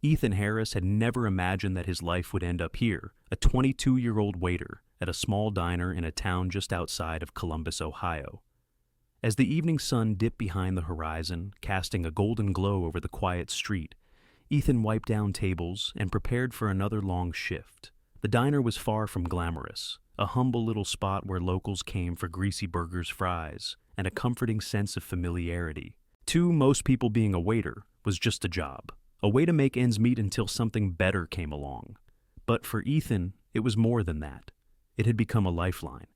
Ethan Harris had never imagined that his life would end up here, a 22-year-old waiter at a small diner in a town just outside of Columbus, Ohio. As the evening sun dipped behind the horizon, casting a golden glow over the quiet street, Ethan wiped down tables and prepared for another long shift. The diner was far from glamorous, a humble little spot where locals came for greasy burgers, fries, and a comforting sense of familiarity. To most people, being a waiter was just a job, a way to make ends meet until something better came along. But for Ethan, it was more than that. It had become a lifeline.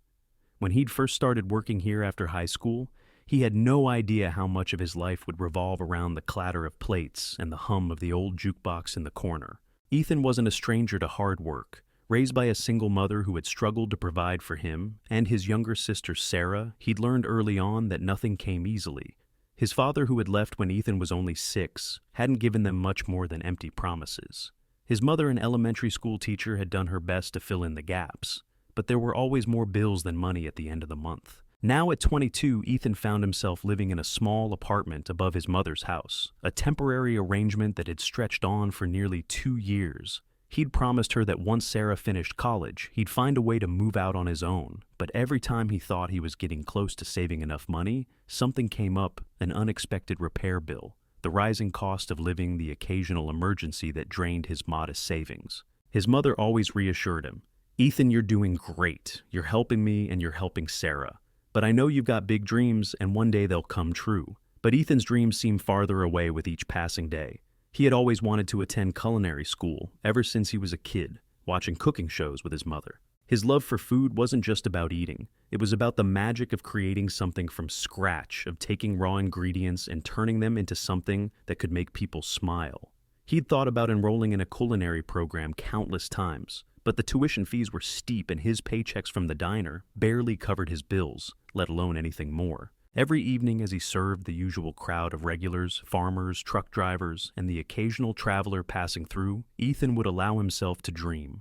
When he'd first started working here after high school, he had no idea how much of his life would revolve around the clatter of plates and the hum of the old jukebox in the corner. Ethan wasn't a stranger to hard work. Raised by a single mother who had struggled to provide for him and his younger sister Sarah, he'd learned early on that nothing came easily. His father, who had left when Ethan was only 6, hadn't given them much more than empty promises. His mother, an elementary school teacher, had done her best to fill in the gaps, but there were always more bills than money at the end of the month. Now at 22, Ethan found himself living in a small apartment above his mother's house, a temporary arrangement that had stretched on for nearly 2 years. He'd promised her that once Sarah finished college, he'd find a way to move out on his own, but every time he thought he was getting close to saving enough money, something came up, an unexpected repair bill, the rising cost of living, the occasional emergency that drained his modest savings. His mother always reassured him, "Ethan, you're doing great. You're helping me and you're helping Sarah. But I know you've got big dreams and one day they'll come true." But Ethan's dreams seemed farther away with each passing day. He had always wanted to attend culinary school ever since he was a kid, watching cooking shows with his mother. His love for food wasn't just about eating. It was about the magic of creating something from scratch, of taking raw ingredients and turning them into something that could make people smile. He'd thought about enrolling in a culinary program countless times, but the tuition fees were steep and his paychecks from the diner barely covered his bills, let alone anything more. Every evening as he served the usual crowd of regulars, farmers, truck drivers, and the occasional traveler passing through, Ethan would allow himself to dream.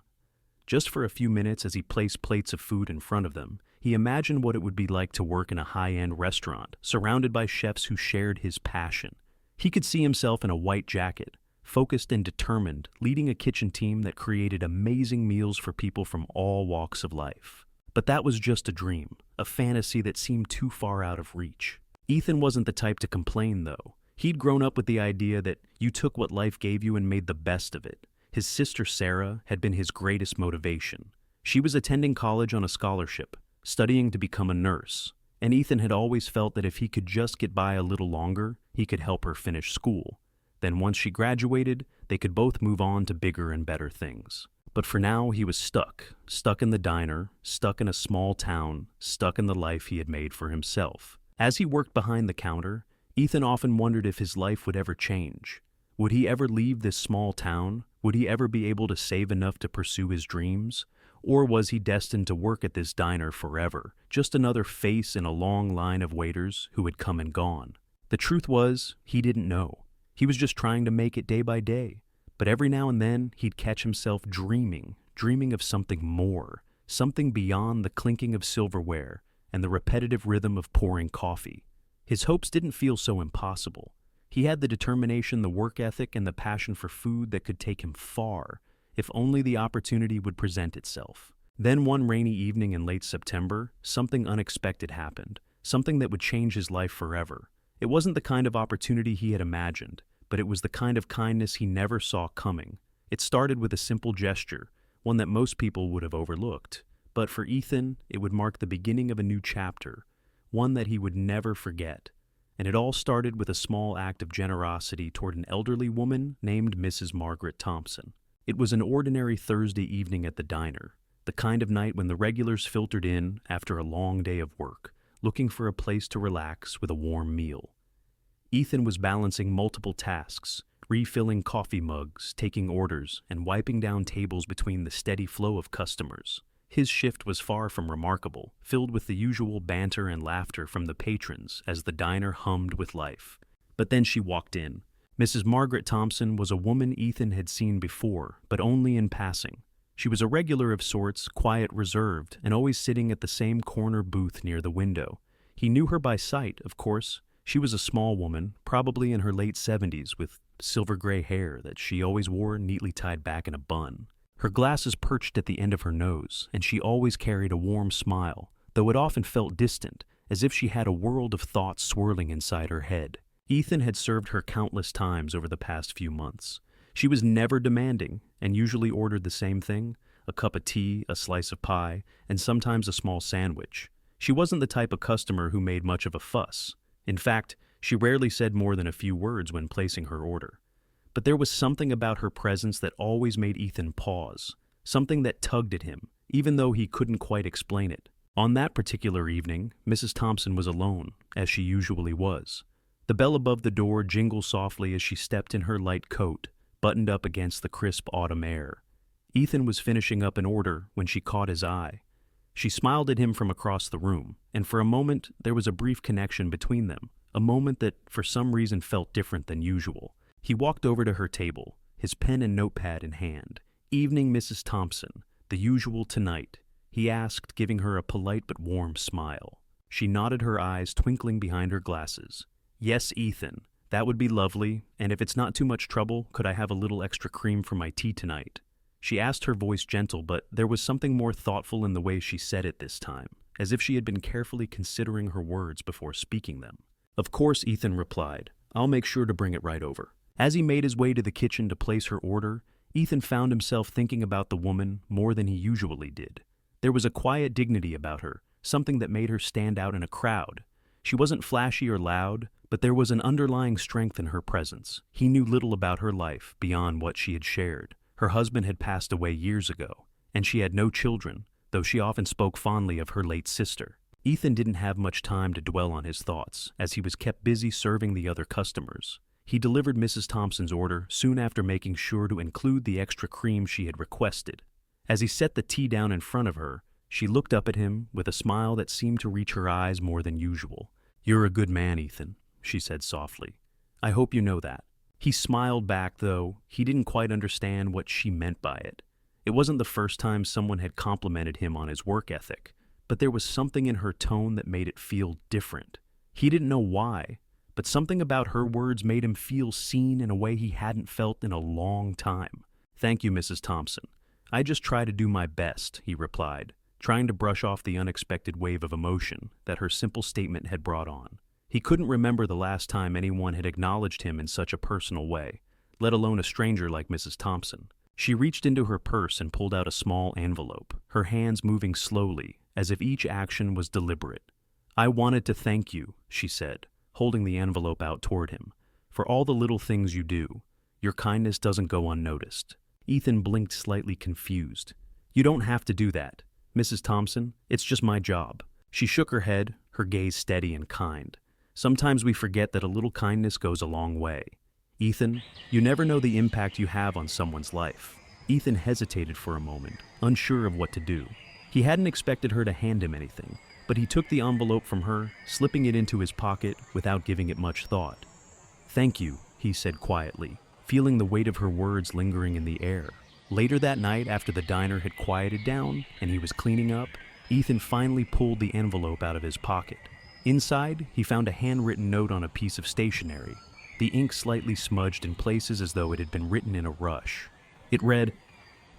Just for a few minutes as he placed plates of food in front of them, he imagined what it would be like to work in a high-end restaurant, surrounded by chefs who shared his passion. He could see himself in a white jacket, focused and determined, leading a kitchen team that created amazing meals for people from all walks of life. But that was just a dream, a fantasy that seemed too far out of reach. Ethan wasn't the type to complain, though. He'd grown up with the idea that you took what life gave you and made the best of it. His sister Sarah had been his greatest motivation. She was attending college on a scholarship, studying to become a nurse, and Ethan had always felt that if he could just get by a little longer, he could help her finish school. Then once she graduated, they could both move on to bigger and better things. But for now, he was stuck in the diner, stuck in a small town, stuck in the life he had made for himself. As he worked behind the counter, Ethan often wondered if his life would ever change. Would he ever leave this small town? Would he ever be able to save enough to pursue his dreams? Or was he destined to work at this diner forever, just another face in a long line of waiters who had come and gone? The truth was, he didn't know. He was just trying to make it day by day. But every now and then, he'd catch himself dreaming of something more, something beyond the clinking of silverware and the repetitive rhythm of pouring coffee. His hopes didn't feel so impossible. He had the determination, the work ethic, and the passion for food that could take him far, if only the opportunity would present itself. Then one rainy evening in late September, something unexpected happened, something that would change his life forever. It wasn't the kind of opportunity he had imagined, but it was the kind of kindness he never saw coming. It started with a simple gesture, one that most people would have overlooked. But for Ethan, it would mark the beginning of a new chapter, one that he would never forget. And it all started with a small act of generosity toward an elderly woman named Mrs. Margaret Thompson. It was an ordinary Thursday evening at the diner, the kind of night when the regulars filtered in after a long day of work, looking for a place to relax with a warm meal. Ethan was balancing multiple tasks, refilling coffee mugs, taking orders, and wiping down tables between the steady flow of customers. His shift was far from remarkable, filled with the usual banter and laughter from the patrons as the diner hummed with life. But then she walked in. Mrs. Margaret Thompson was a woman Ethan had seen before, but only in passing. She was a regular of sorts, quiet, reserved, and always sitting at the same corner booth near the window. He knew her by sight, of course. She was a small woman, probably in her late 70s, with silver gray hair that she always wore neatly tied back in a bun. Her glasses perched at the end of her nose, and she always carried a warm smile, though it often felt distant, as if she had a world of thoughts swirling inside her head. Ethan had served her countless times over the past few months. She was never demanding, and usually ordered the same thing: a cup of tea, a slice of pie, and sometimes a small sandwich. She wasn't the type of customer who made much of a fuss. In fact, she rarely said more than a few words when placing her order. But there was something about her presence that always made Ethan pause, something that tugged at him, even though he couldn't quite explain it. On that particular evening, Mrs. Thompson was alone, as she usually was. The bell above the door jingled softly as she stepped in her light coat, buttoned up against the crisp autumn air. Ethan was finishing up an order when she caught his eye. She smiled at him from across the room, and for a moment there was a brief connection between them, a moment that for some reason felt different than usual. He walked over to her table, his pen and notepad in hand. "Evening, Mrs. Thompson. The usual tonight?" he asked, giving her a polite but warm smile. She nodded, her eyes twinkling behind her glasses. "Yes, Ethan. That would be lovely, and if it's not too much trouble, could I have a little extra cream for my tea tonight?" She asked, her voice gentle, but there was something more thoughtful in the way she said it this time, as if she had been carefully considering her words before speaking them. "Of course," Ethan replied. "I'll make sure to bring it right over." As he made his way to the kitchen to place her order, Ethan found himself thinking about the woman more than he usually did. There was a quiet dignity about her, something that made her stand out in a crowd. She wasn't flashy or loud, but there was an underlying strength in her presence. He knew little about her life beyond what she had shared. Her husband had passed away years ago, and she had no children, though she often spoke fondly of her late sister. Ethan didn't have much time to dwell on his thoughts, as he was kept busy serving the other customers. He delivered Mrs. Thompson's order soon after, making sure to include the extra cream she had requested. As he set the tea down in front of her, she looked up at him with a smile that seemed to reach her eyes more than usual. "You're a good man, Ethan," she said softly. "I hope you know that." He smiled back, though he didn't quite understand what she meant by it. It wasn't the first time someone had complimented him on his work ethic, but there was something in her tone that made it feel different. He didn't know why, but something about her words made him feel seen in a way he hadn't felt in a long time. "Thank you, Mrs. Thompson. I just try to do my best," he replied, trying to brush off the unexpected wave of emotion that her simple statement had brought on. He couldn't remember the last time anyone had acknowledged him in such a personal way, let alone a stranger like Mrs. Thompson. She reached into her purse and pulled out a small envelope, her hands moving slowly, as if each action was deliberate. "I wanted to thank you," she said, holding the envelope out toward him, "for all the little things you do. Your kindness doesn't go unnoticed." Ethan blinked, slightly confused. "You don't have to do that, Mrs. Thompson. It's just my job." She shook her head, her gaze steady and kind. "Sometimes we forget that a little kindness goes a long way. Ethan, you never know the impact you have on someone's life." Ethan hesitated for a moment, unsure of what to do. He hadn't expected her to hand him anything, but he took the envelope from her, slipping it into his pocket without giving it much thought. "Thank you," he said quietly, feeling the weight of her words lingering in the air. Later that night, after the diner had quieted down and he was cleaning up, Ethan finally pulled the envelope out of his pocket. Inside, he found a handwritten note on a piece of stationery, the ink slightly smudged in places as though it had been written in a rush. It read,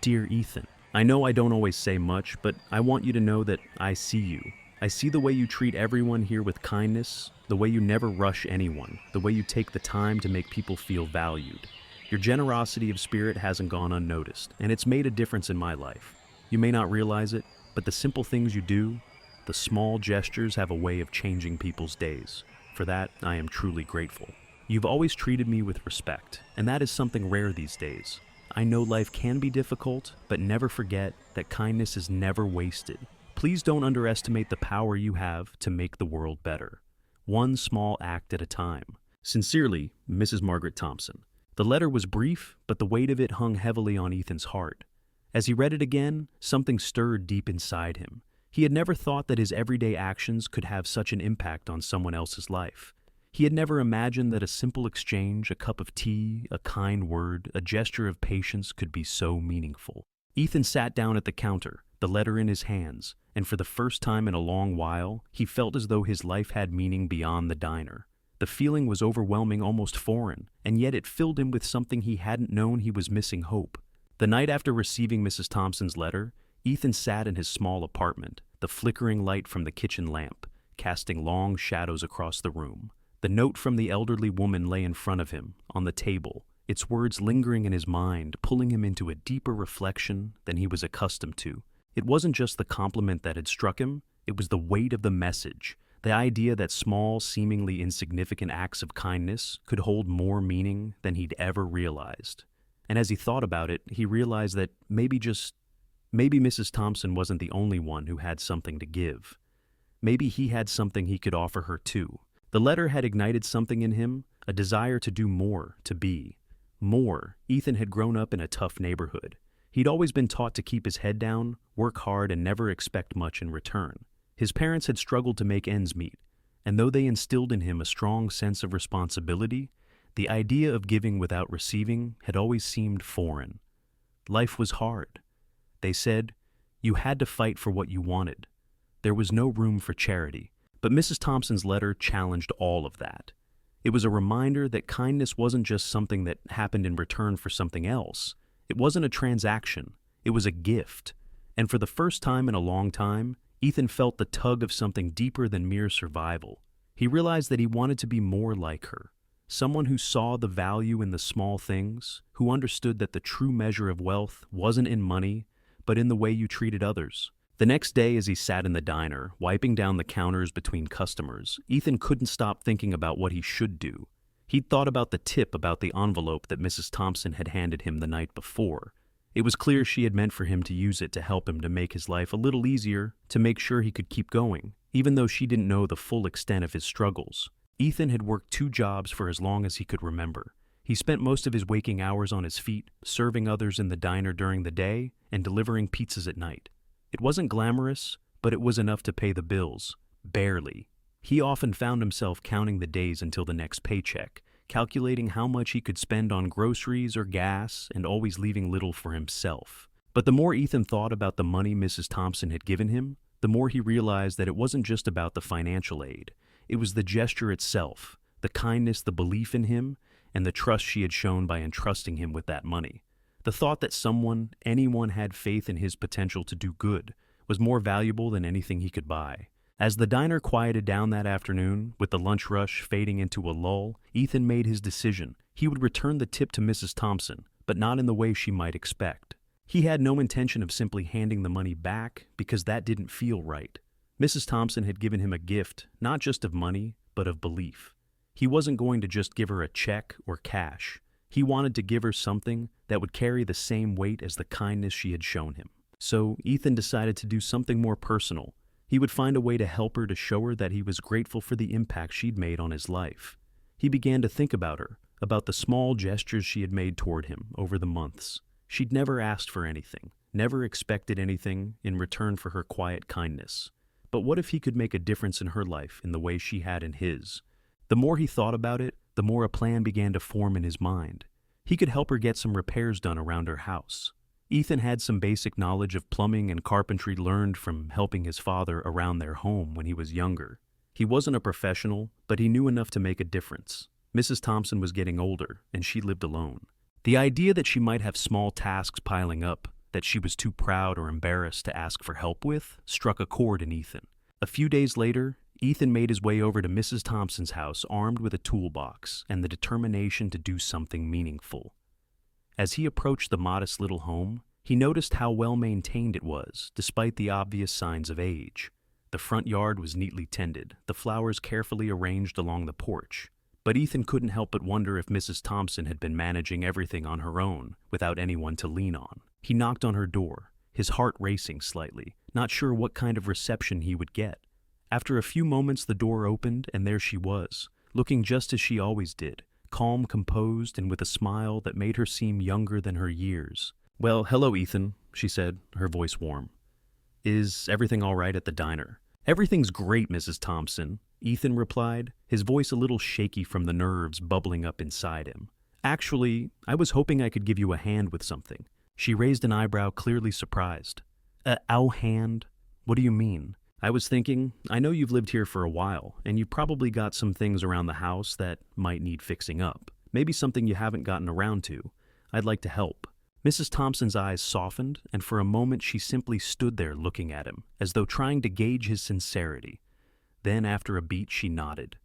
"Dear Ethan, I know I don't always say much, but I want you to know that I see you. I see the way you treat everyone here with kindness, the way you never rush anyone, the way you take the time to make people feel valued. Your generosity of spirit hasn't gone unnoticed, and it's made a difference in my life. You may not realize it, but the simple things you do, the small gestures, have a way of changing people's days. For that, I am truly grateful. You've always treated me with respect, and that is something rare these days. I know life can be difficult, but never forget that kindness is never wasted. Please don't underestimate the power you have to make the world better. One small act at a time. Sincerely, Mrs. Margaret Thompson." The letter was brief, but the weight of it hung heavily on Ethan's heart. As he read it again, something stirred deep inside him. He had never thought that his everyday actions could have such an impact on someone else's life. He had never imagined that a simple exchange, a cup of tea, a kind word, a gesture of patience could be so meaningful. Ethan sat down at the counter, the letter in his hands, and for the first time in a long while, he felt as though his life had meaning beyond the diner. The feeling was overwhelming, almost foreign, and yet it filled him with something he hadn't known. He was missing hope. The night after receiving Mrs. Thompson's letter, Ethan sat in his small apartment, the flickering light from the kitchen lamp, casting long shadows across the room. The note from the elderly woman lay in front of him, on the table, its words lingering in his mind, pulling him into a deeper reflection than he was accustomed to. It wasn't just the compliment that had struck him, it was the weight of the message, the idea that small, seemingly insignificant acts of kindness could hold more meaning than he'd ever realized. And as he thought about it, he realized that maybe Mrs. Thompson wasn't the only one who had something to give. Maybe he had something he could offer her too. The letter had ignited something in him, a desire to do more, to be. More. Ethan had grown up in a tough neighborhood. He'd always been taught to keep his head down, work hard, and never expect much in return. His parents had struggled to make ends meet, and though they instilled in him a strong sense of responsibility, the idea of giving without receiving had always seemed foreign. Life was hard. They said, you had to fight for what you wanted. There was no room for charity. But Mrs. Thompson's letter challenged all of that. It was a reminder that kindness wasn't just something that happened in return for something else. It wasn't a transaction. It was a gift. And for the first time in a long time, Ethan felt the tug of something deeper than mere survival. He realized that he wanted to be more like her, someone who saw the value in the small things, who understood that the true measure of wealth wasn't in money, but in the way you treated others. The next day, as he sat in the diner, wiping down the counters between customers, Ethan couldn't stop thinking about what he should do. He'd thought about the tip about the envelope that Mrs. Thompson had handed him the night before. It was clear she had meant for him to use it to help him to make his life a little easier, to make sure he could keep going, even though she didn't know the full extent of his struggles. Ethan had worked 2 jobs for as long as he could remember. He spent most of his waking hours on his feet, serving others in the diner during the day and delivering pizzas at night. It wasn't glamorous, but it was enough to pay the bills. Barely. He often found himself counting the days until the next paycheck, calculating how much he could spend on groceries or gas, and always leaving little for himself. But the more Ethan thought about the money Mrs. Thompson had given him, the more he realized that it wasn't just about the financial aid. It was the gesture itself, the kindness, the belief in him, and the trust she had shown by entrusting him with that money. The thought that anyone had faith in his potential to do good, was more valuable than anything he could buy. As the diner quieted down that afternoon, with the lunch rush fading into a lull, Ethan made his decision. He would return the tip to Mrs. Thompson, but not in the way she might expect. He had no intention of simply handing the money back, because that didn't feel right. Mrs. Thompson had given him a gift, not just of money, but of belief. He wasn't going to just give her a check or cash. He wanted to give her something that would carry the same weight as the kindness she had shown him. So Ethan decided to do something more personal. He would find a way to help her, to show her that he was grateful for the impact she'd made on his life. He began to think about her, about the small gestures she had made toward him over the months. She'd never asked for anything, never expected anything in return for her quiet kindness. But what if he could make a difference in her life in the way she had in his? The more he thought about it, the more a plan began to form in his mind. He could help her get some repairs done around her house. Ethan had some basic knowledge of plumbing and carpentry learned from helping his father around their home when he was younger. He wasn't a professional, but he knew enough to make a difference. Mrs. Thompson was getting older, and she lived alone. The idea that she might have small tasks piling up that she was too proud or embarrassed to ask for help with struck a chord in Ethan. A few days later, Ethan made his way over to Mrs. Thompson's house armed with a toolbox and the determination to do something meaningful. As he approached the modest little home, he noticed how well maintained it was, despite the obvious signs of age. The front yard was neatly tended, the flowers carefully arranged along the porch. But Ethan couldn't help but wonder if Mrs. Thompson had been managing everything on her own, without anyone to lean on. He knocked on her door, his heart racing slightly, not sure what kind of reception he would get. After a few moments, the door opened, and there she was, looking just as she always did, calm, composed, and with a smile that made her seem younger than her years. "Well, hello, Ethan," she said, her voice warm. "Is everything all right at the diner?" "Everything's great, Mrs. Thompson," Ethan replied, his voice a little shaky from the nerves bubbling up inside him. "Actually, I was hoping I could give you a hand with something." She raised an eyebrow, clearly surprised. Our hand? What do you mean?" I was thinking, I know you've lived here for a while, and you've probably got some things around the house that might need fixing up. Maybe something you haven't gotten around to. I'd like to help." Mrs. Thompson's eyes softened, and for a moment she simply stood there looking at him, as though trying to gauge his sincerity. Then, after a beat, she nodded.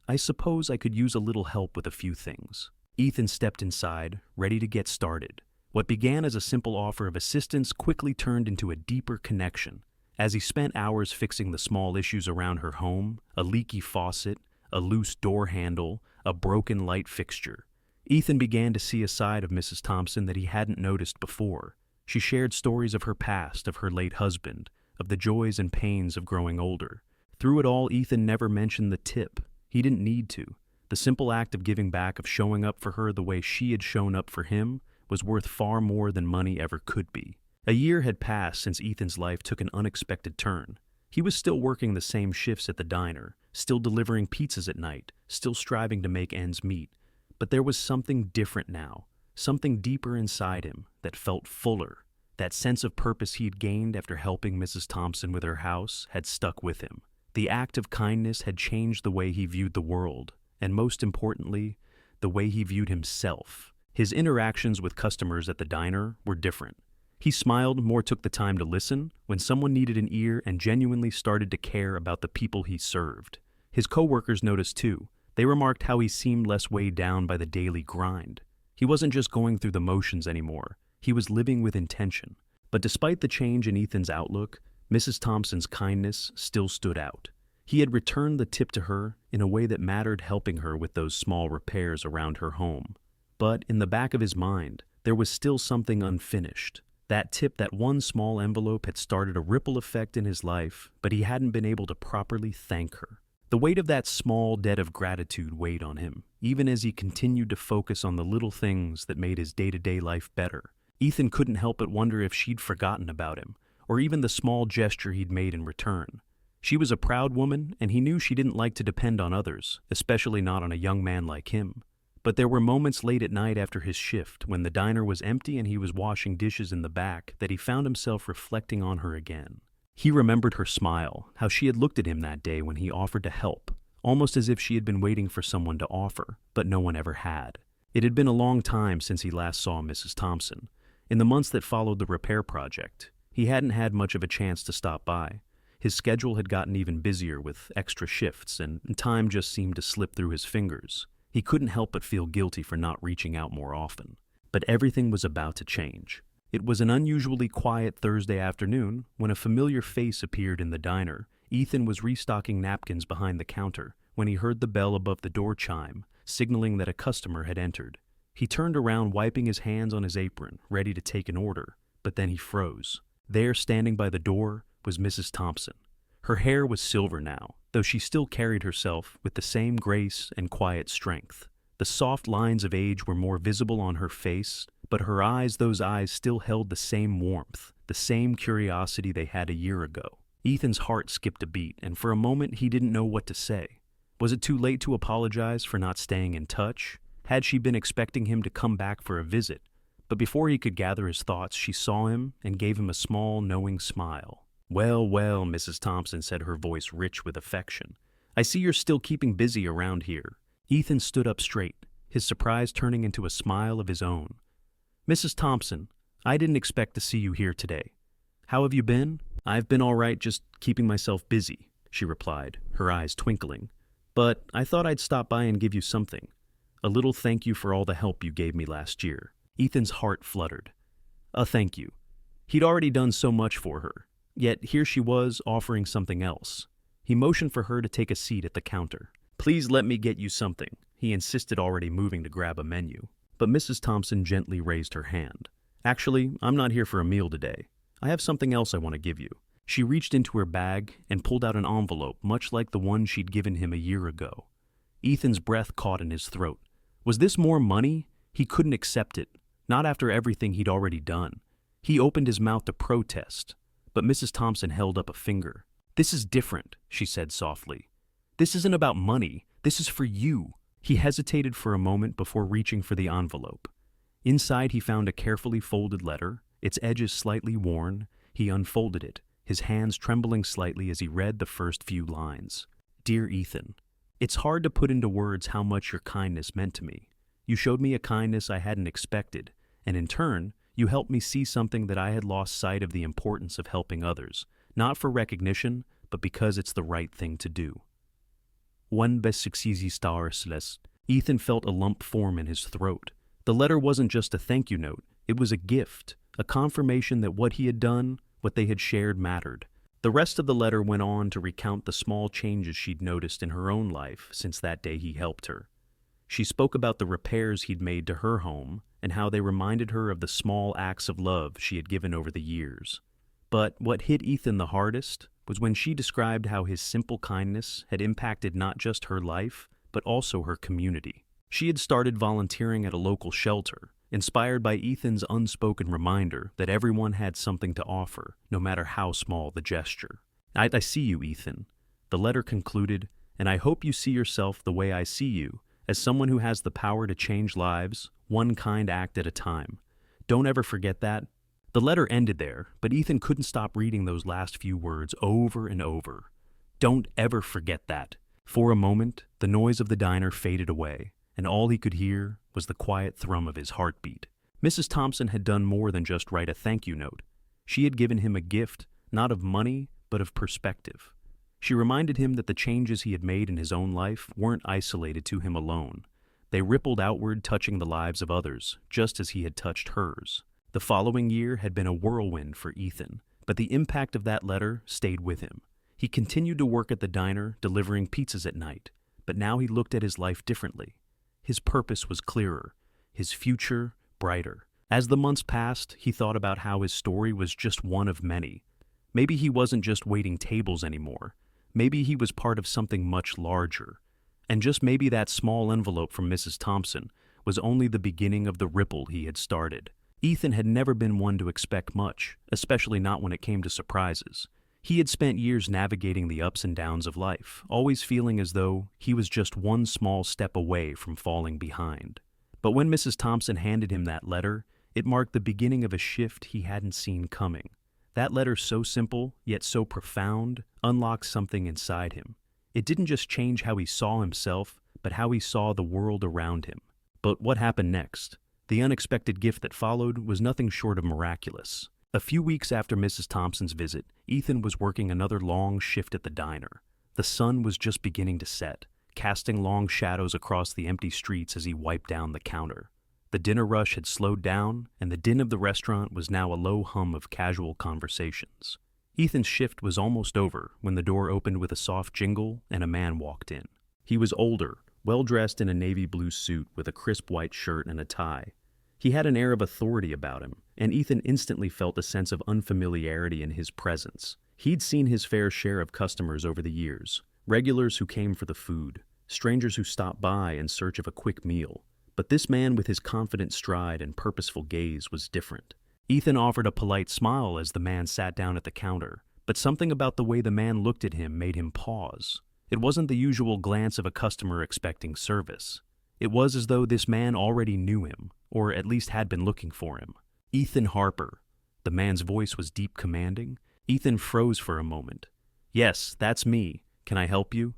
"I suppose I could use a little help with a few things." Ethan stepped inside, ready to get started. What began as a simple offer of assistance quickly turned into a deeper connection. As he spent hours fixing the small issues around her home, a leaky faucet, a loose door handle, a broken light fixture, Ethan began to see a side of Mrs. Thompson that he hadn't noticed before. She shared stories of her past, of her late husband, of the joys and pains of growing older. Through it all, Ethan never mentioned the tip. He didn't need to. The simple act of giving back, of showing up for her the way she had shown up for him, was worth far more than money ever could be. A year had passed since Ethan's life took an unexpected turn. He was still working the same shifts at the diner, still delivering pizzas at night, still striving to make ends meet. But there was something different now, something deeper inside him that felt fuller. That sense of purpose he'd gained after helping Mrs. Thompson with her house had stuck with him. The act of kindness had changed the way he viewed the world, and most importantly, the way he viewed himself. His interactions with customers at the diner were different. He smiled, more took the time to listen when someone needed an ear, and genuinely started to care about the people he served. His coworkers noticed too. They remarked how he seemed less weighed down by the daily grind. He wasn't just going through the motions anymore. He was living with intention. But despite the change in Ethan's outlook, Mrs. Thompson's kindness still stood out. He had returned the tip to her in a way that mattered, helping her with those small repairs around her home. But in the back of his mind, there was still something unfinished. That tip, that one small envelope, had started a ripple effect in his life, but he hadn't been able to properly thank her. The weight of that small debt of gratitude weighed on him, even as he continued to focus on the little things that made his day-to-day life better. Ethan couldn't help but wonder if she'd forgotten about him, or even the small gesture he'd made in return. She was a proud woman, and he knew she didn't like to depend on others, especially not on a young man like him. But there were moments late at night after his shift, when the diner was empty and he was washing dishes in the back, that he found himself reflecting on her again. He remembered her smile, how she had looked at him that day when he offered to help, almost as if she had been waiting for someone to offer, but no one ever had. It had been a long time since he last saw Mrs. Thompson. In the months that followed the repair project, he hadn't had much of a chance to stop by. His schedule had gotten even busier with extra shifts, and time just seemed to slip through his fingers. He couldn't help but feel guilty for not reaching out more often. But everything was about to change. It was an unusually quiet Thursday afternoon when a familiar face appeared in the diner. Ethan was restocking napkins behind the counter when he heard the bell above the door chime, signaling that a customer had entered. He turned around, wiping his hands on his apron, ready to take an order, but then he froze. There, standing by the door, was Mrs. Thompson. Her hair was silver now, though she still carried herself with the same grace and quiet strength. The soft lines of age were more visible on her face, but her eyes, those eyes still held the same warmth, the same curiosity they had a year ago. Ethan's heart skipped a beat, and for a moment he didn't know what to say. Was it too late to apologize for not staying in touch? Had she been expecting him to come back for a visit? But before he could gather his thoughts, she saw him and gave him a small, knowing smile. "Well, well," Mrs. Thompson said, her voice rich with affection. "I see you're still keeping busy around here." Ethan stood up straight, his surprise turning into a smile of his own. "Mrs. Thompson, I didn't expect to see you here today. How have you been?" "I've been all right, just keeping myself busy," she replied, her eyes twinkling. "But I thought I'd stop by and give you something. A little thank you for all the help you gave me last year." Ethan's heart fluttered. A thank you. He'd already done so much for her. Yet here she was, offering something else. He motioned for her to take a seat at the counter. "Please let me get you something," he insisted, already moving to grab a menu. But Mrs. Thompson gently raised her hand. "Actually, I'm not here for a meal today. I have something else I want to give you." She reached into her bag and pulled out an envelope much like the one she'd given him a year ago. Ethan's breath caught in his throat. Was this more money? He couldn't accept it, not after everything he'd already done. He opened his mouth to protest, but Mrs. Thompson held up a finger. "This is different," she said softly. "This isn't about money. This is for you." He hesitated for a moment before reaching for the envelope. Inside he found a carefully folded letter, its edges slightly worn. He unfolded it, his hands trembling slightly as he read the first few lines. Dear Ethan, it's hard to put into words how much your kindness meant to me. You showed me a kindness I hadn't expected, and in turn, you helped me see something that I had lost sight of, the importance of helping others, not for recognition, but because it's the right thing to do. One best. Ethan felt a lump form in his throat. The letter wasn't just a thank you note, it was a gift, a confirmation that what he had done, what they had shared, mattered. The rest of the letter went on to recount the small changes she'd noticed in her own life since that day he helped her. She spoke about the repairs he'd made to her home and how they reminded her of the small acts of love she had given over the years. But what hit Ethan the hardest was when she described how his simple kindness had impacted not just her life, but also her community. She had started volunteering at a local shelter, inspired by Ethan's unspoken reminder that everyone had something to offer, no matter how small the gesture. I see you, Ethan. The letter concluded, and I hope you see yourself the way I see you, as someone who has the power to change lives, one kind act at a time. Don't ever forget that. The letter ended there, but Ethan couldn't stop reading those last few words over and over. Don't ever forget that. For a moment, the noise of the diner faded away, and all he could hear was the quiet thrum of his heartbeat. Mrs. Thompson had done more than just write a thank you note. She had given him a gift, not of money, but of perspective. She reminded him that the changes he had made in his own life weren't isolated to him alone. They rippled outward, touching the lives of others, just as he had touched hers. The following year had been a whirlwind for Ethan, but the impact of that letter stayed with him. He continued to work at the diner, delivering pizzas at night, but now he looked at his life differently. His purpose was clearer, his future brighter. As the months passed, he thought about how his story was just one of many. Maybe he wasn't just waiting tables anymore. Maybe he was part of something much larger. And just maybe that small envelope from Mrs. Thompson was only the beginning of the ripple he had started. Ethan had never been one to expect much, especially not when it came to surprises. He had spent years navigating the ups and downs of life, always feeling as though he was just one small step away from falling behind. But when Mrs. Thompson handed him that letter, it marked the beginning of a shift he hadn't seen coming. That letter, so simple, yet so profound, unlocked something inside him. It didn't just change how he saw himself, but how he saw the world around him. But what happened next? The unexpected gift that followed was nothing short of miraculous. A few weeks after Mrs. Thompson's visit, Ethan was working another long shift at the diner. The sun was just beginning to set, casting long shadows across the empty streets as he wiped down the counter. The dinner rush had slowed down, and the din of the restaurant was now a low hum of casual conversations. Ethan's shift was almost over when the door opened with a soft jingle and a man walked in. He was older, well-dressed in a navy blue suit with a crisp white shirt and a tie. He had an air of authority about him, and Ethan instantly felt a sense of unfamiliarity in his presence. He'd seen his fair share of customers over the years, regulars who came for the food, strangers who stopped by in search of a quick meal. But this man with his confident stride and purposeful gaze was different. Ethan offered a polite smile as the man sat down at the counter, but something about the way the man looked at him made him pause. It wasn't the usual glance of a customer expecting service. It was as though this man already knew him, or at least had been looking for him. Ethan Harper. The man's voice was deep, commanding. Ethan froze for a moment. Yes, that's me. Can I help you?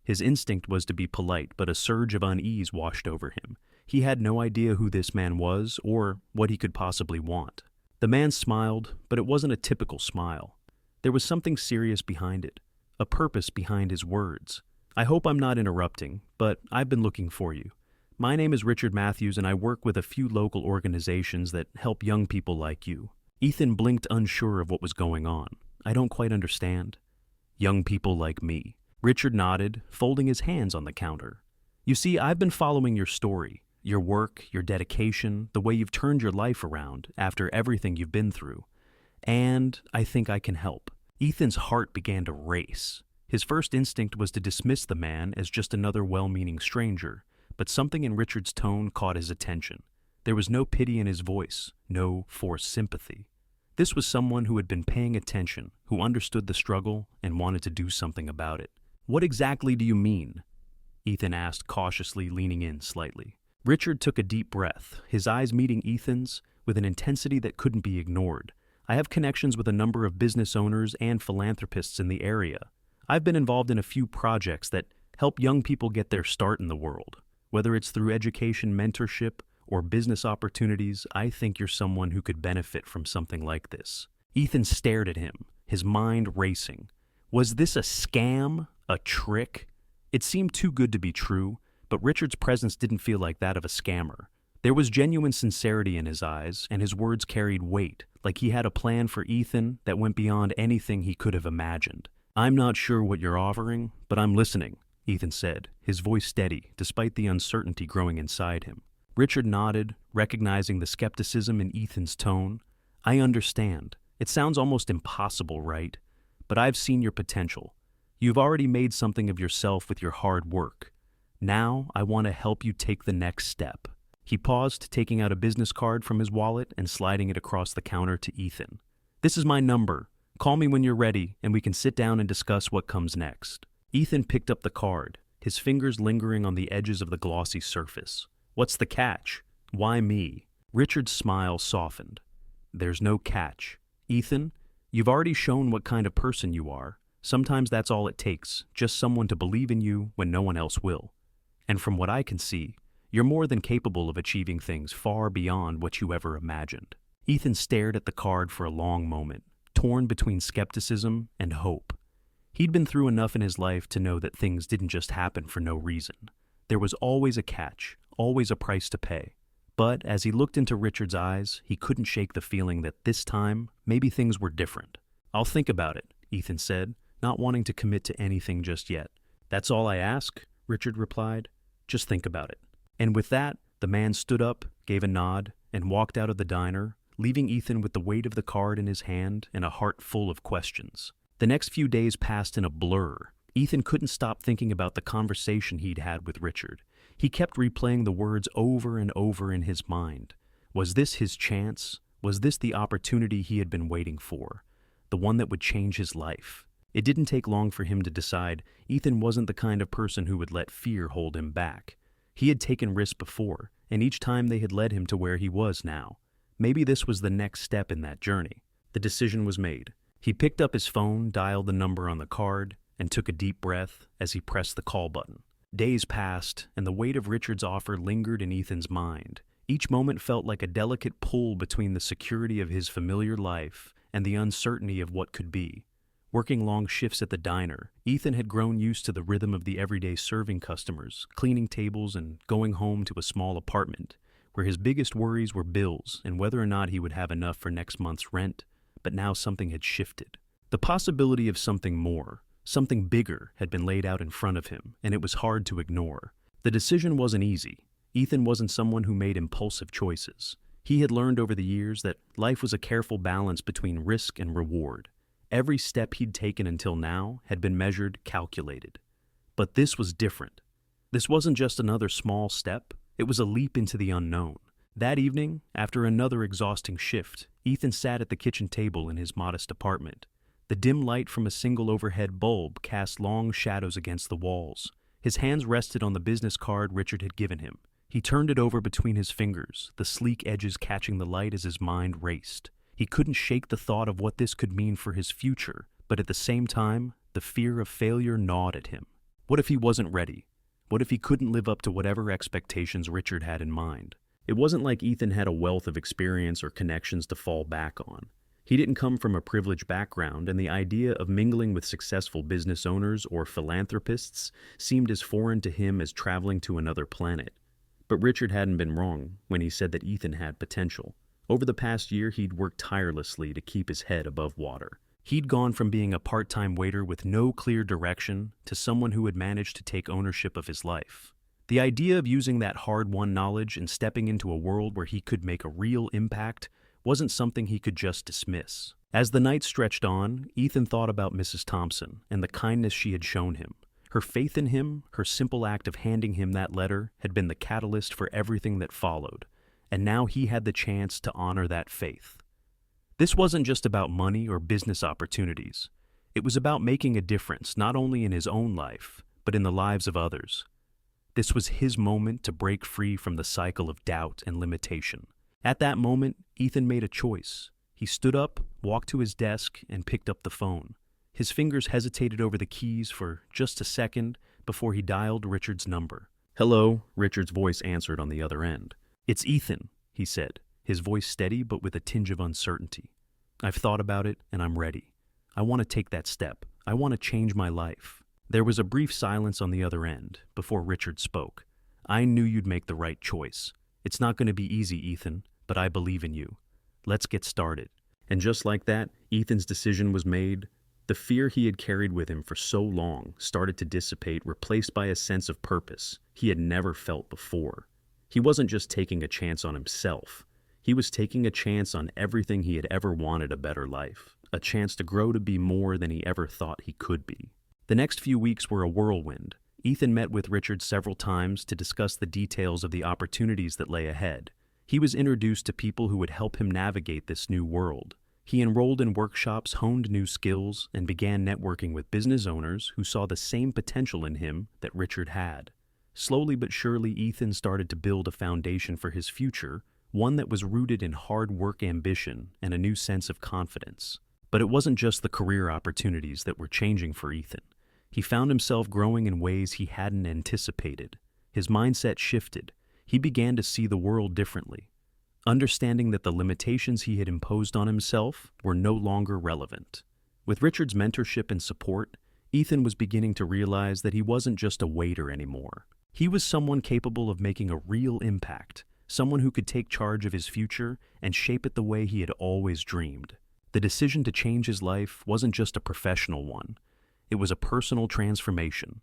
His instinct was to be polite, but a surge of unease washed over him. He had no idea who this man was or what he could possibly want. The man smiled, but it wasn't a typical smile. There was something serious behind it, a purpose behind his words. I hope I'm not interrupting, but I've been looking for you. My name is Richard Matthews, and I work with a few local organizations that help young people like you. Ethan blinked, unsure of what was going on. I don't quite understand. Young people like me. Richard nodded, folding his hands on the counter. You see, I've been following your story, your work, your dedication, the way you've turned your life around after everything you've been through. And I think I can help. Ethan's heart began to race. His first instinct was to dismiss the man as just another well-meaning stranger, but something in Richard's tone caught his attention. There was no pity in his voice, no forced sympathy. This was someone who had been paying attention, who understood the struggle and wanted to do something about it. What exactly do you mean? Ethan asked, cautiously, leaning in slightly. Richard took a deep breath, his eyes meeting Ethan's with an intensity that couldn't be ignored. I have connections with a number of business owners and philanthropists in the area. I've been involved in a few projects that help young people get their start in the world. Whether it's through education, mentorship, or business opportunities, I think you're someone who could benefit from something like this." Ethan stared at him, his mind racing. Was this a scam? A trick? It seemed too good to be true, but Richard's presence didn't feel like that of a scammer. There was genuine sincerity in his eyes, and his words carried weight, like he had a plan for Ethan that went beyond anything he could have imagined. "I'm not sure what you're offering, but I'm listening," Ethan said, his voice steady, despite the uncertainty growing inside him. Richard nodded, recognizing the skepticism in Ethan's tone. "I understand. It sounds almost impossible, right? But I've seen your potential. You've already made something of yourself with your hard work. Now I want to help you take the next step." He paused, taking out a business card from his wallet and sliding it across the counter to Ethan. "This is my number. Call me when you're ready, and we can sit down and discuss what comes next." Ethan picked up the card, his fingers lingering on the edges of the glossy surface. "What's the catch? Why me?" Richard's smile softened. "There's no catch. Ethan, you've already shown what kind of person you are. Sometimes that's all it takes, just someone to believe in you when no one else will. And from what I can see, you're more than capable of achieving things far beyond what you ever imagined." Ethan stared at the card for a long moment, torn between skepticism and hope. He'd been through enough in his life to know that things didn't just happen for no reason. There was always a catch, always a price to pay. But as he looked into Richard's eyes, he couldn't shake the feeling that this time, maybe things were different. "I'll think about it," Ethan said, not wanting to commit to anything just yet. "That's all I ask," Richard replied. "Just think about it." And with that, the man stood up, gave a nod, and walked out of the diner, leaving Ethan with the weight of the card in his hand and a heart full of questions. The next few days passed in a blur. Ethan couldn't stop thinking about the conversation he'd had with Richard. He kept replaying the words over and over in his mind. Was this his chance? Was this the opportunity he had been waiting for? The one that would change his life? It didn't take long for him to decide Ethan wasn't the kind of person who would let fear hold him back. He had taken risks before, and each time they had led him to where he was now. Maybe this was the next step in that journey. The decision was made. He picked up his phone, dialed the number on the card, and took a deep breath as he pressed the call button. Days passed, and the weight of Richard's offer lingered in Ethan's mind. Each moment felt like a delicate pull between the security of his familiar life and the uncertainty of what could be. Working long shifts at the diner, Ethan had grown used to the rhythm of the everyday serving customers, cleaning tables, and going home to a small apartment, where his biggest worries were bills and whether or not he would have enough for next month's rent. But now something had shifted. The possibility of something more, something bigger, had been laid out in front of him, and it was hard to ignore. The decision wasn't easy. Ethan wasn't someone who made impulsive choices. He had learned over the years that life was a careful balance between risk and reward. Every step he'd taken until now had been measured, calculated. But this was different. This wasn't just another small step. It was a leap into the unknown. That evening, after another exhausting shift, Ethan sat at the kitchen table in his modest apartment. The dim light from a single overhead bulb cast long shadows against the walls. His hands rested on the business card Richard had given him. He turned it over between his fingers, the sleek edges catching the light as his mind raced. He couldn't shake the thought of what this could mean for his future, but at the same time, the fear of failure gnawed at him. What if he wasn't ready? What if he couldn't live up to whatever expectations Richard had in mind? It wasn't like Ethan had a wealth of experience or connections to fall back on. He didn't come from a privileged background, and the idea of mingling with successful business owners or philanthropists seemed as foreign to him as traveling to another planet. But Richard hadn't been wrong when he said that Ethan had potential. Over the past year, he'd worked tirelessly to keep his head above water. He'd gone from being a part-time waiter with no clear direction to someone who had managed to take ownership of his life. The idea of using that hard-won knowledge and stepping into a world where he could make a real impact wasn't something he could just dismiss. As the night stretched on, Ethan thought about Mrs. Thompson and the kindness she had shown him. Her faith in him, her simple act of handing him that letter, had been the catalyst for everything that followed. And now he had the chance to honor that faith. This wasn't just about money or business opportunities. It was about making a difference not only in his own life, but in the lives of others. This was his moment to break free from the cycle of doubt and limitation. At that moment, Ethan made a choice. He stood up, walked to his desk, and picked up the phone. His fingers hesitated over the keys for just a second before he dialed Richard's number. "Hello," Richard's voice answered on the other end. "It's Ethan," he said, his voice steady but with a tinge of uncertainty. "I've thought about it, and I'm ready. I want to take that step. I want to change my life." There was a brief silence on the other end before Richard spoke. "I knew you'd make the right choice. It's not going to be easy, Ethan, but I believe in you. Let's get started." And just like that, Ethan's decision was made. The fear he had carried with him for so long started to dissipate, replaced by a sense of purpose he had never felt before. He wasn't just taking a chance on himself. He was taking a chance on everything he had ever wanted: a better life, a chance to grow to be more than he ever thought he could be. The next few weeks were a whirlwind. Ethan met with Richard several times to discuss the details of the opportunities that lay ahead. He was introduced to people who would help him navigate this new world. He enrolled in workshops, honed new skills, and began networking with business owners who saw the same potential in him that Richard had. Slowly but surely, Ethan started to build a foundation for his future, one that was rooted in hard work, ambition, and a new sense of confidence. But it wasn't just the career opportunities that were changing for Ethan. He found himself growing in ways he hadn't anticipated. His mindset shifted. He began to see the world differently, understanding that the limitations he had imposed on himself were no longer relevant. With Richard's mentorship and support, Ethan was beginning to realize that he wasn't just a waiter anymore. He was someone capable of making a real impact, someone who could take charge of his future and shape it the way he had always dreamed. The decision to change his life wasn't just a professional one. It was a personal transformation.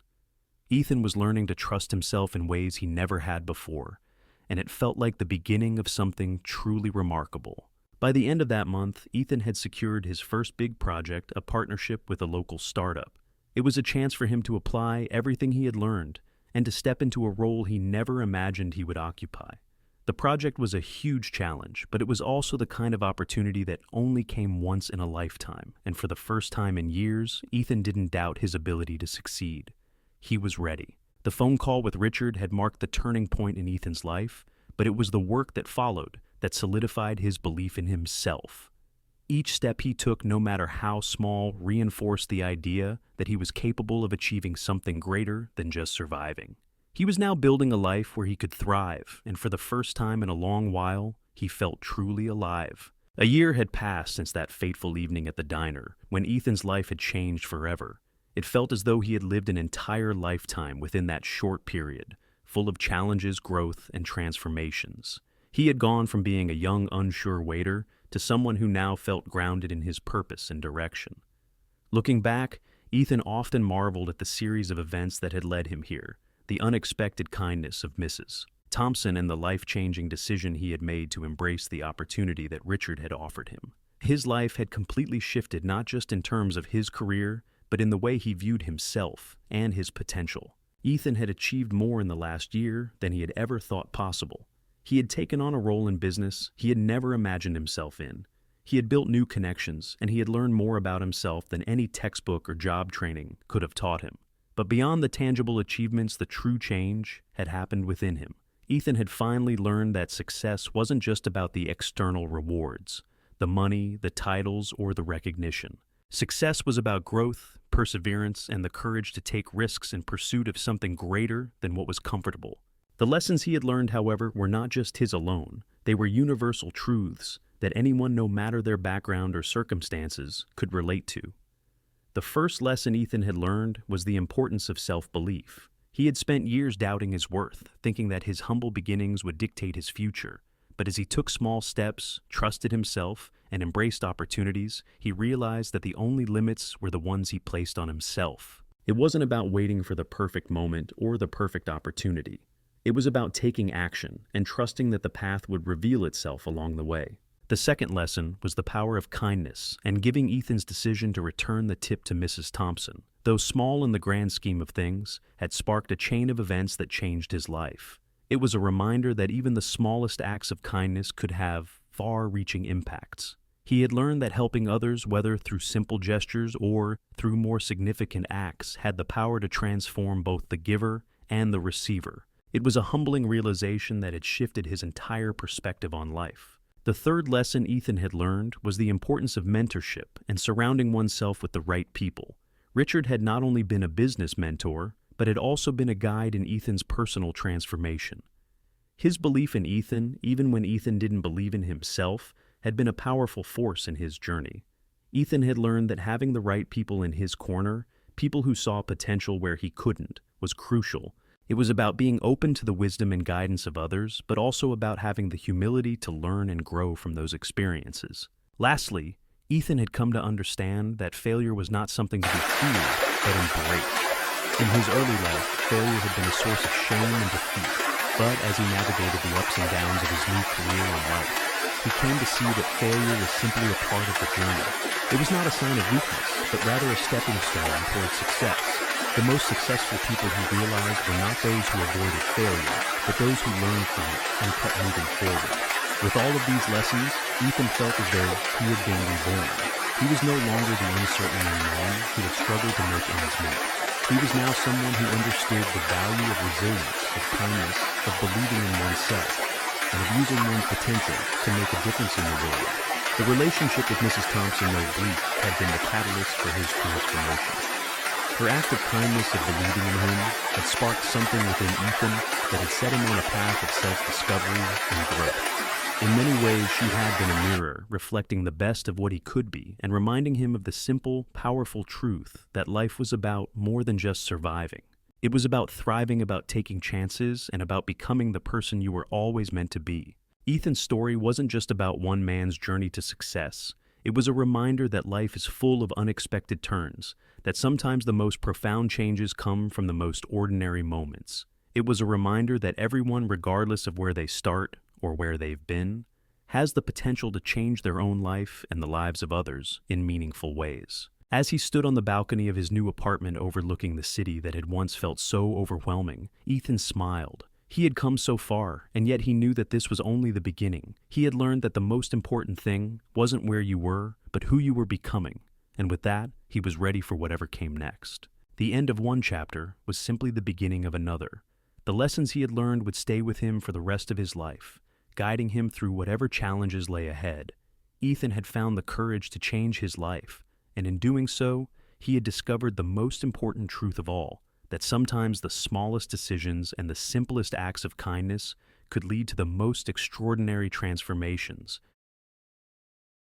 Ethan was learning to trust himself in ways he never had before, and it felt like the beginning of something truly remarkable. By the end of that month, Ethan had secured his first big project, a partnership with a local startup. It was a chance for him to apply everything he had learned and to step into a role he never imagined he would occupy. The project was a huge challenge, but it was also the kind of opportunity that only came once in a lifetime, and for the first time in years, Ethan didn't doubt his ability to succeed. He was ready. The phone call with Richard had marked the turning point in Ethan's life, but it was the work that followed that solidified his belief in himself. Each step he took, no matter how small, reinforced the idea that he was capable of achieving something greater than just surviving. He was now building a life where he could thrive, and for the first time in a long while, he felt truly alive. A year had passed since that fateful evening at the diner, when Ethan's life had changed forever. It felt as though he had lived an entire lifetime within that short period, full of challenges, growth, and transformations. He had gone from being a young, unsure waiter to someone who now felt grounded in his purpose and direction. Looking back, Ethan often marveled at the series of events that had led him here, the unexpected kindness of Mrs. Thompson and the life-changing decision he had made to embrace the opportunity that Richard had offered him. His life had completely shifted, not just in terms of his career, but in the way he viewed himself and his potential. Ethan had achieved more in the last year than he had ever thought possible. He had taken on a role in business he had never imagined himself in. He had built new connections, and he had learned more about himself than any textbook or job training could have taught him. But beyond the tangible achievements, the true change had happened within him. Ethan had finally learned that success wasn't just about the external rewards, the money, the titles, or the recognition. Success was about growth, perseverance, and the courage to take risks in pursuit of something greater than what was comfortable. The lessons he had learned, however, were not just his alone. They were universal truths that anyone, no matter their background or circumstances, could relate to. The first lesson Ethan had learned was the importance of self-belief. He had spent years doubting his worth, thinking that his humble beginnings would dictate his future. But as he took small steps, trusted himself, and embraced opportunities, he realized that the only limits were the ones he placed on himself. It wasn't about waiting for the perfect moment or the perfect opportunity. It was about taking action and trusting that the path would reveal itself along the way. The second lesson was the power of kindness and giving. Ethan's decision to return the tip to Mrs. Thompson, though small in the grand scheme of things, had sparked a chain of events that changed his life. It was a reminder that even the smallest acts of kindness could have far-reaching impacts. He had learned that helping others, whether through simple gestures or through more significant acts, had the power to transform both the giver and the receiver. It was a humbling realization that had shifted his entire perspective on life. The third lesson Ethan had learned was the importance of mentorship and surrounding oneself with the right people. Richard had not only been a business mentor, but had also been a guide in Ethan's personal transformation. His belief in Ethan, even when Ethan didn't believe in himself, had been a powerful force in his journey. Ethan had learned that having the right people in his corner, people who saw potential where he couldn't, was crucial. It was about being open to the wisdom and guidance of others, but also about having the humility to learn and grow from those experiences. Lastly, Ethan had come to understand that failure was not something to be feared, but embraced. In his early life, failure had been a source of shame and defeat, but as he navigated the ups and downs of his new career and life, he came to see that failure was simply a part of the journey. It was not a sign of weakness, but rather a stepping stone towards success. The most successful people he realized were not those who avoided failure, but those who learned from it and kept moving forward. With all of these lessons, Ethan felt as though he had been reborn. He was no longer the uncertain young man who had struggled to make ends meet. He was now someone who understood the value of resilience, of kindness, of believing in oneself, and of using one's potential to make a difference in the world. The relationship with Mrs. Thompson, though brief, had been the catalyst for his transformation. Her act of kindness of believing in him had sparked something within Ethan that had set him on a path of self-discovery and growth. In many ways, she had been a mirror, reflecting the best of what he could be and reminding him of the simple, powerful truth that life was about more than just surviving. It was about thriving, about taking chances, and about becoming the person you were always meant to be. Ethan's story wasn't just about one man's journey to success. It was a reminder that life is full of unexpected turns, that sometimes the most profound changes come from the most ordinary moments. It was a reminder that everyone, regardless of where they start or where they've been, has the potential to change their own life and the lives of others in meaningful ways. As he stood on the balcony of his new apartment overlooking the city that had once felt so overwhelming, Ethan smiled. He had come so far, and yet he knew that this was only the beginning. He had learned that the most important thing wasn't where you were, but who you were becoming. And with that, he was ready for whatever came next. The end of one chapter was simply the beginning of another. The lessons he had learned would stay with him for the rest of his life, guiding him through whatever challenges lay ahead. Ethan had found the courage to change his life, and in doing so, he had discovered the most important truth of all, that sometimes the smallest decisions and the simplest acts of kindness could lead to the most extraordinary transformations